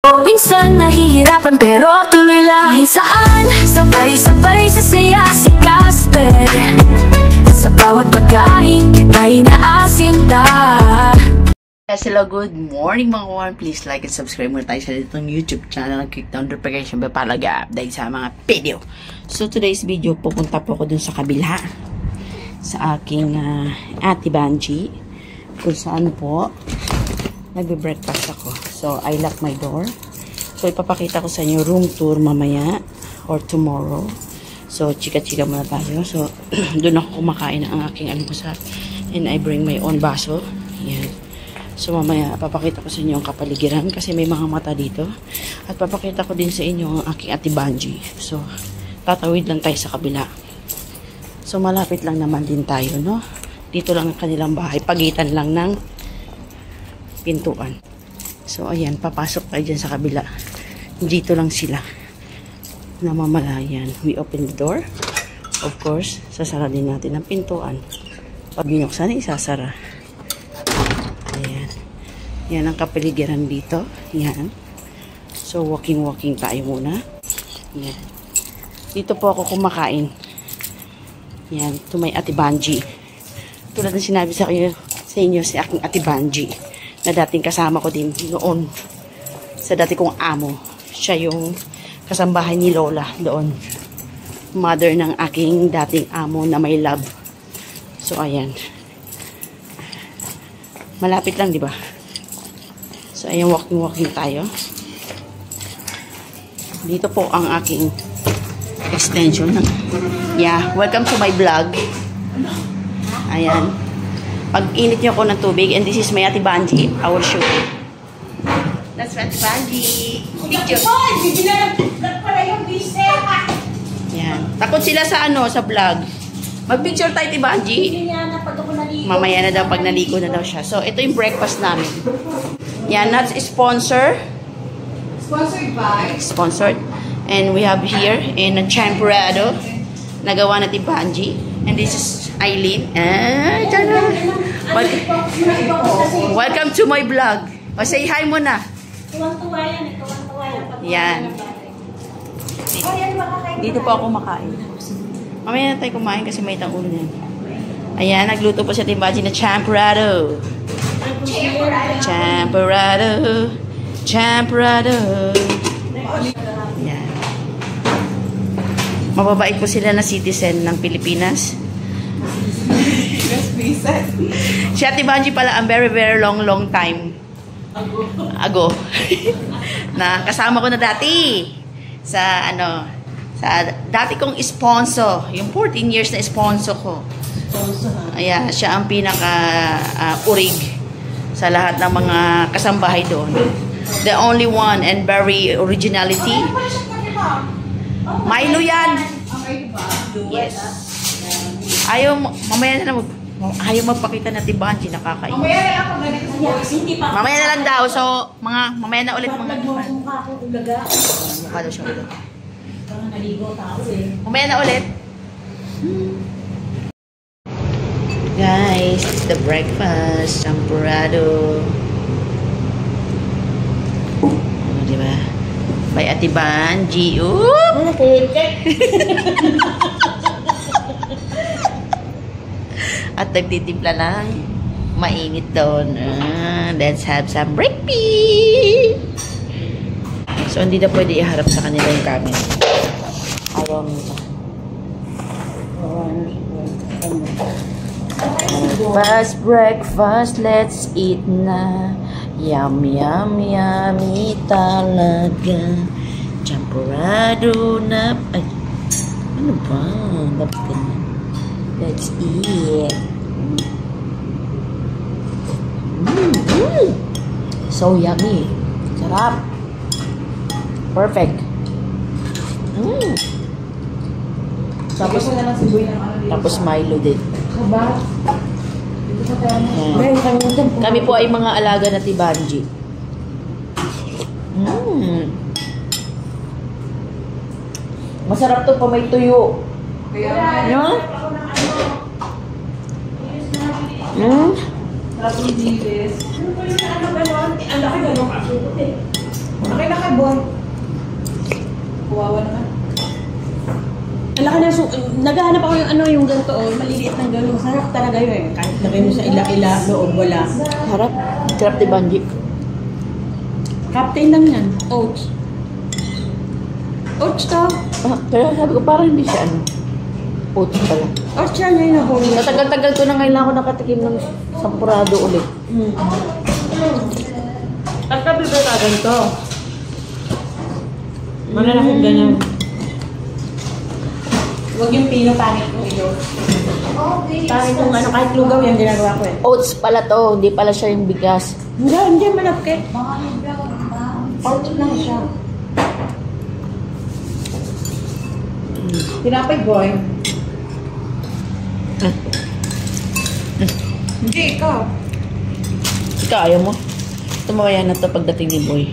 Minsan nahihirapan pero tuloy lang. Saan? Sabay-sabay sa saya si Casper. Sa bawat pagkain kita'y naasinta. Yes, hello, good morning mga kawan. Please like and subscribe muna tayo sa itong YouTube channel and click the notification bell para mag-update sa mga video. So today's video, pupunta po ako dun sa kabila sa aking Ate Banji, kung saan po nagbe-breakfast ako. So I lock my door. So ipapakita ko sa inyo room tour mamaya or tomorrow. So chika-chika muna tayo. So dun ako kumakain ng aking almusal and I bring my own baso. Yan. So mamaya papakita ko sa inyo ang kapaligiran kasi may mga mata dito. At papakita ko din sa inyo ang aking Ate Banji. So tatawid lang tayo sa kabila. So malapit lang naman din tayo, no? Dito lang ang kanilang bahay. Pagitan lang ng pintuan. So ayan, papasok tayo dyan sa kabila. Dito lang sila. Namamalayan. We open the door. Of course, sasara din natin ang pintuan. Pag binuksan, isasara. Ayan. Yan ang kapaligiran dito. Yan. So, walking tayo muna. Yan. Dito po ako kumakain. Yan. To my Ate Banji. Tulad ng sinabi sa inyo si aking Ate Banji, na dating kasama ko din noon sa dati kong amo. Siya yung kasambahay ni Lola doon. Mother ng aking dating amo na may love. So, ayan. Malapit lang, di ba? So, ayan, walking tayo. Dito po ang aking extension. Yeah, welcome to my vlog. Ayan. Pag-init nyo ako ng tubig, and this is my Ate Banji, I will show you. That's my Ate Banji. Picture. Yan. Takot sila sa sa vlog. Mag-picture tayo, Ate Banji. Mamaya na daw, pag naligo na daw siya. So, ito yung breakfast namin. Yan, that's sponsor. Sponsored by? Sponsored. And we have here in Champorado, nagawa na Ate Banji. And this is Eileen. Welcome to my vlog. O, say hi muna. Tuwang-tuwa yan. Yan. Dito po ako makain. Mamaya na tayo kumain kasi may itang ulo yan. Ayan, nagluto po si Ate Banji na Champorado. Champorado. Yan. Mababait po sila na citizen ng Pilipinas. Si Ate Banji pala ang very long time ago na kasama ko na dati sa sa dati kong sponsor, yung 14 years na sponsor ko. Ayan, siya ang pinaka urig sa lahat ng mga kasambahay doon. The only one and very originality. Milo yan. Yes. Ayaw, mamaya na ayaw magpakita na Ate Banji, nakakain. Mamaya na lang daw. So, mamaya na ulit mga mukha daw siya ulit. Mamaya na ulit. Guys, the breakfast, Champorado. Diba? By Ate Banji. At nagtitimpla lang. Mainit doon. Let's have some breakfast. So, hindi na pwede iharap sa kanila yung camera. Ayaw nila. Breakfast, let's eat na. Yummy talaga. Champorado na. Ay, ano ba? Dapat ganyan. Let's eat. So yummy. Sarap. Perfect. Tapos Milo din. Kami po ay mga alaga na Ate Banji. Masarap to pa may tuyo. No? Okay na kay boy. Kuwawa naman. Alaka na, naghahanap ako yung ano, yung ganito, oh, maliliit ng gano'n. Sarap talaga yun eh. Kahit lagay mo sa ila-ila, loob, wala. Harap. Sarap ni Banji. Captain lang yan. Oats. Oats to. Kaya sabi ko, parang hindi siya ano. Oats pala. Oats yan yun ako. Natagal-tagal ko na ngayon ako nakatikim ng sampurado ulit. At sabi ba ka ganito? Malalaking ganyan. Huwag yung pino, pangit yung ilo. Pangit yung ano, kahit lugaw yan ginagawa ko eh. Oats pala to, hindi pala siya yung bigas. Hindi malapkit. Oats lang siya. Tinapay boy. Hindi, ikaw. Ikaw, ayaw mo? Tumawaya na to pagdating ni Boy.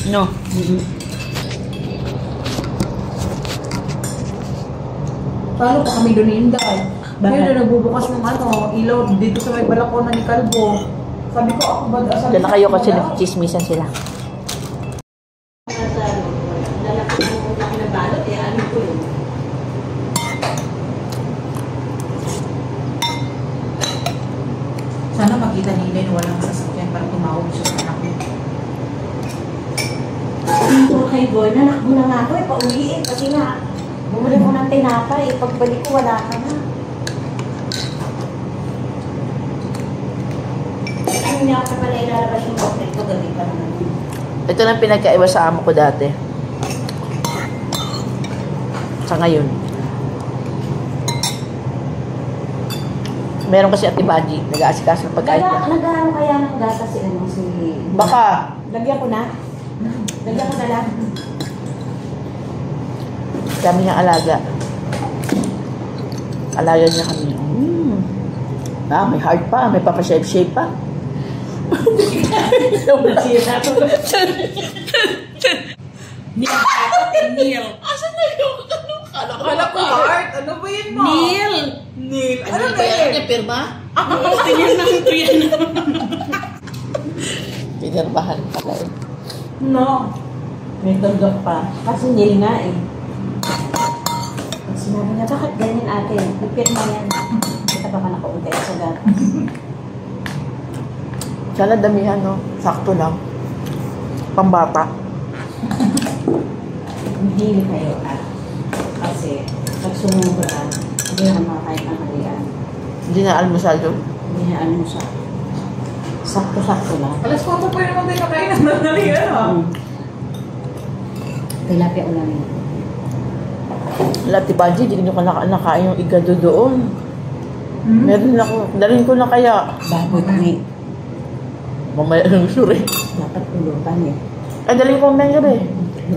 No? Paano pa kami doon inday? Ngayon na nagbubukas ng ano, ilaw dito sa may balakona ni Kalbo. Sabi ko ako ba? Diyan na kayo kasi nagchismisan sila. Sana makita nila na walang sasakyan para tumawag siya sa anak mo. Dito kay Boy, nanakbo na nga ako eh, pauwiin. Kasi nga, bumuli ko ng tinapay, pagbalik ko wala ka na. Ano niya ako pala ilalabas yung bote ko, gabi pa naman. Ito lang pinagkaiba sa amo ko dati. Sa ngayon. Meron kasi Ate Baji, nag-aasikaso ng pagkain niya. Nag-ano kaya ng gata si ano, si... Baka. Lagyan ko na. Lagyan ko na lang. Kami niyang alaga. Alaga niya kami. May heart pa, may papashave-shave pa. Neil. Asan na yung ano? Kala ko heart. Ano ba yun mo? Neil. Ano ba yan? Pirma? Tingnan na ito yan. Pinirbahan pala eh. No. May tundok pa. Kasi Neil nga eh. Sinabi niya, bakit ganyan ate? Ipirma yan. Kita pa ka nakauntay sa gata. Sana damihan, no? Sakto lang. Pambata. Hindi kayo at kasi pag sumubra, hindi na makakain ng halian. Hindi na almusal doon. Hindi na ano siya. Sakto-sakto lang. Alas 4 pa naman tayo kakain ng nanalian ah. Tilapia ulamin. Ate Baji, hindi nyo ka nakain yung igado doon. Meron ako. Dalhin ko na kaya. Baboy kami. Mamaya ng sure. Dapat ulutan eh. Ay, dalhin ko may gabi.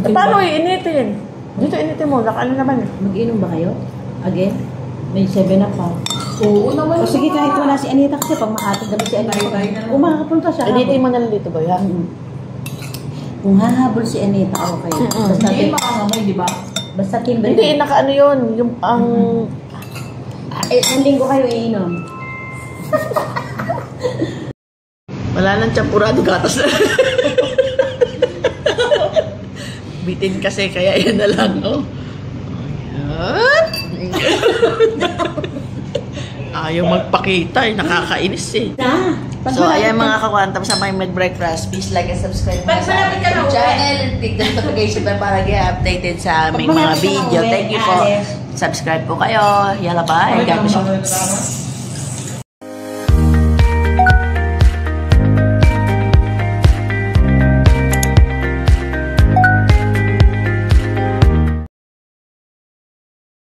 Paano initin? Dito initin mo. Nakaano naman eh. Mag-inom ba kayo? Again? May 7-up pa. Oo naman. O sige, kahit wala si Anita kasi pag makatid gabi si Anita. Kung makakapunta siya. Initin mo na lang dito ba yan? Kung hahabol si Anita, okay. Basta, Hindi makangamay, di ba? basta timbre. Hindi, nakaano yun. Yung ang... Ang linggo kayo iinom. Wala nang champurado gatas na. Bitin kasi, kaya yan na lang, oh. Ayan. Ayaw magpakita, eh. Nakakainis, eh. So, ayan mga kawan, tapos na may mag-breakfast. Please like and subscribe mo sa aming channel and click the notification bell para get-updated sa aming mga video. Thank you po. Subscribe po kayo. Yalla, bye. God bless you.